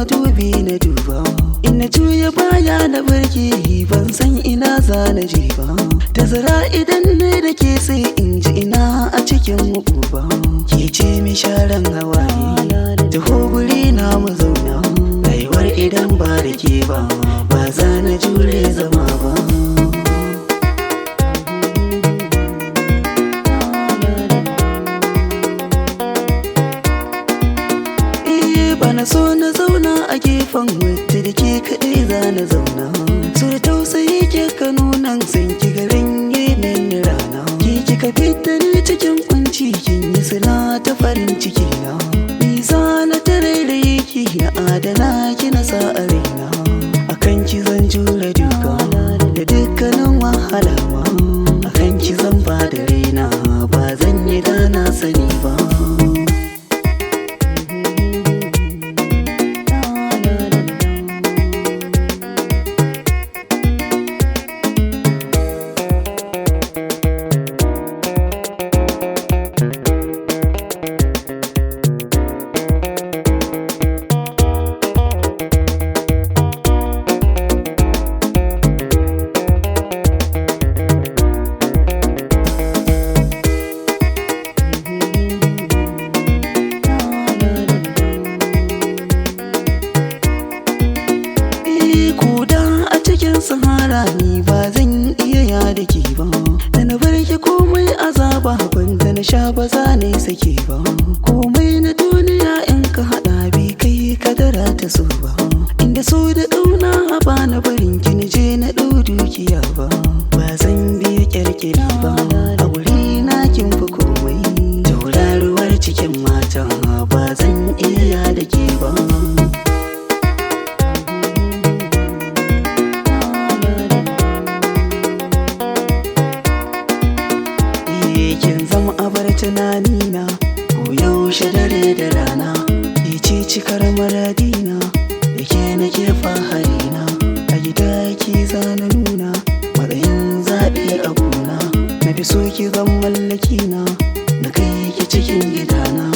madubi na duba, ina juya baya na barke ban san ina za na je ba. Tazara idan ne da ke sai in ji ina a cikin mukuba. Ke ce mi sharan hawaye taho guri na mu zauna, rayuwar idan ba da ke ba ba za na jure zama ba. Bana so na zauna a gefen wata da ke kaɗai za na zauna. So da tausayi ke ka nunan san ki garin yemen rana. Ki kika fita ni cikin kunci kin yi sila ta farin ciki na. Ni za na tarairaye ki na adana ki na sa a raina. Akan ki zan jure duka da dukkanin wahala ma. Akan ki zan ba da raina ba zan yi da na sani ba. Sahara ni ba zan iya yada ke ba, da na bar ki komai azaba banda na sha ba za na yi sake ba. Komai na duniya in ka haɗa bi kai kadara ta so ba, inda so da ƙauna ba na barin ki na je na ɗau dukiya ba. Ba zan biya ƙyarƙyari ba a wuri na kin fi komai, tauraruwar cikin mata ba zan iya yada ke ba. Kin zama abar tunanina ko yaushe dare da rana. Ke ce cikar maradina da ke nake faharina. A gida ki zana nuna matsayin zaɓi a gona. Na fi so ki zan mallakina na kai ki cikin gidana.